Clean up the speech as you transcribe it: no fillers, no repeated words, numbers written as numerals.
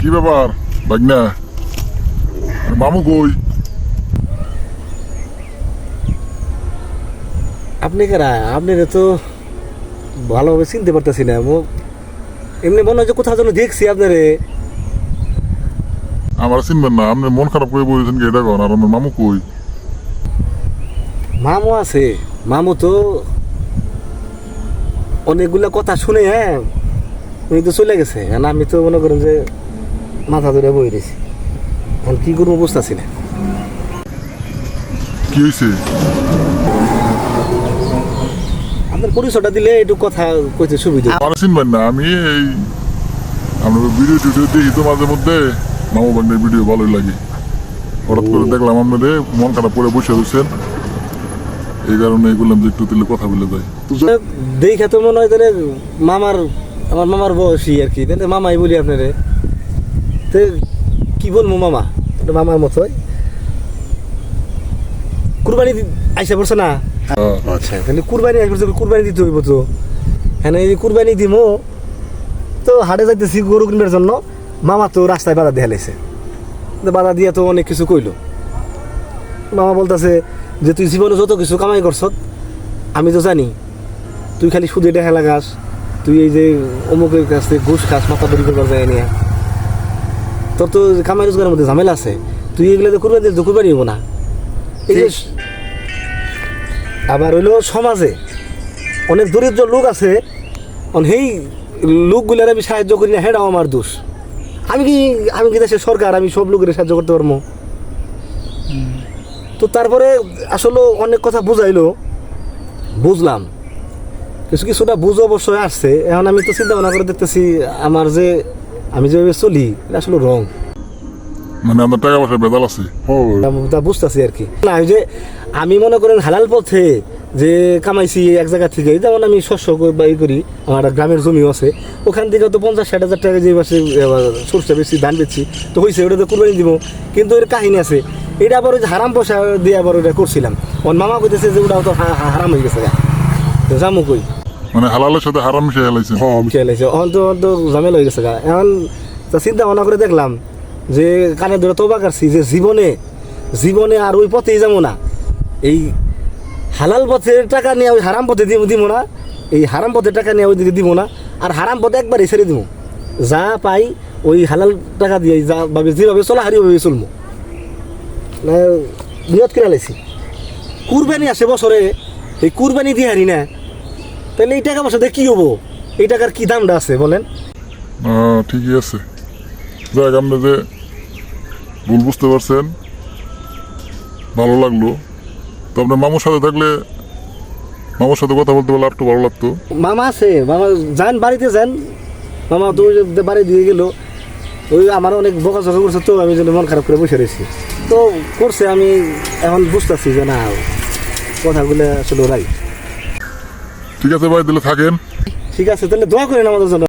কি ব্যাপার ভাগনা? মামু কই? আপনি কারা? আপনারা তো ভালোভাবে চিনতে পারতেছি না। এমনি মনে হয় যে কোথাও যেন দেখছি আপনারে। আমার চিনবেন না? আপনি মন খারাপ করে বলেছেন কি এটা কন? আর আমার মামু কই? মামু আছে, মামু তো অনেকগুলা কথা শুনে উনি তো চলে গেছে। আর আমি তো মনে করেন যে মাথা ধরে বই রয়েছি, এখন কি করবো বুঝতেছি না। কি হয়েছে? আপনার পরিচয়টা দিলে একটু কথা কইতে সুবিধা। আমার চিনবেন না? আমি এই আমরা ভিডিও টিডিও দেখি তো মাঝে মধ্যে, মামু ভাগ্নের ভিডিও ভালোই লাগে। হঠাৎ করে দেখলাম আপনাদের মন খারাপ করে বসে রয়েছেন, এই কারণে বললাম যে একটু দিলে কথা বলে যায়। দেখা তো মনে হয় তাহলে আমার মামার বয়সী আর কি, তাহলে মামাই বলি আপনারে। তো কি বলবো, মামা এটা মামার মতোই। কুরবানি আইসা পড়ছে না? আচ্ছা, তাহলে কুরবানি আইসা পড়ছে, কুরবানি দিতে হইব তো। হ্যাঁ, এই কুরবানি দিমো তো হাটে যাইতেছি গরু কিনবার জন্য। মামা তো রাস্তায় বাধা দিয়ে লাইছে, বাধা দিয়া তো অনেক কিছু কইলো। মামা বলতেছে যে তুই জীবনে যত কিছু কামাই করছ আমি তো জানি, তুই খালি সুদে দেখা লাগাস, তুই এই যে অমুকের কাছ থেকে ঘুষ খাস, মাথা দড়ি করবার যায় নিয়ে, তোর তো কামাই রোজগারের মধ্যে ঝামেলা আছে, তুই এগুলো তো কুরবানি দিলে তো কুরবানি হবো না। এই যে আবার হইলো সমাজে অনেক দরিদ্র লোক আছে, সেই লোকগুলার আমি সাহায্য করি না, হেটাও আমার দোষ। আমি কি দেশের সরকার, আমি সব লোকের সাহায্য করতে পারবো? তো তারপরে আসলে অনেক কথা বুঝাইলো, বুঝলাম কিছুটা বুঝ অবশ্যই আসছে। এখন আমি তো চিন্তা ভাবনা করে দেখতেছি আমি যেভাবে চলি এটা আসলে রং। মানে আমার টাকা পয়সা বেদাল আছে। তা বুঝতেছি আর কি। না, ওই যে আমি মনে করেন হালাল পথে যে কামাইছি এক জায়গা থেকে, যেমন আমি শস্য ই করি, আমার গ্রামের জমিও আছে, ওখান থেকে তো 50-60 হাজার টাকা যে মাসে সরষে বেশি ধান বেচছি, তো হয়েছে ওটা তো কুরবানি দিব। কিন্তু এর কাহিনী আছে, এটা আবার ওই যে হারাম পয়সা দিয়ে আবার ওটা করছিলাম। ওর মামা কইতেছে যে ওটাও তো হারাম হয়ে গেছে, তো জামু কই। মানে হালালের সাথে হারাম মিশে হেলাইছে। খেলাইছে এখন তো ঝামেলা হয়ে গেছে। এখন তা চিন্তা ভাবনা করে দেখলাম যে কানে ধরে তোবা কাটছি যে জীবনে আর ওই পথেই যাবো না। এই হালাল পথের টাকা নিয়ে ওই হারাম পথে দিব না, এই হারাম পথের টাকা নিয়ে ওই দিকে দিব না, আর হারাম পথে একবারই ছেড়ে দিব। যা পাই ওই হালাল টাকা দিয়ে যা ভাবে যেভাবে চলা হারি ওইভাবে চলবো। নিয়ত করে লাইছি কুরবানি আসে বছরে, এই কুরবানি দিয়ে হারি না, তাহলে এই টাকা পয়সা দিয়ে কী হবো? এই টাকার কী দামটা আছে বলেন? ঠিকই আছে। যাক, আপনি যে ভুল বুঝতে পারছেন, ভালো লাগলো। তো আপনার মামুর সাথে থাকলে, মামুর সাথে কথা বলতে পারলে একটু ভালো লাগতো। মামা আছে, মামা যান, বাড়িতে যান। মামা তো বাড়ি দিয়ে গেল, ওই আমার অনেক বকাঝকা করছে, তো আমি যেন মন খারাপ করে বসে রয়েছি। তো করছে, আমি এখন বুঝতেছি যে না, কথাগুলো আসলে রাইট। ঠিক আছে ভাই, তাহলে থাকেন। ঠিক আছে, তাহলে দোয়া করেন আমাদের জন্য।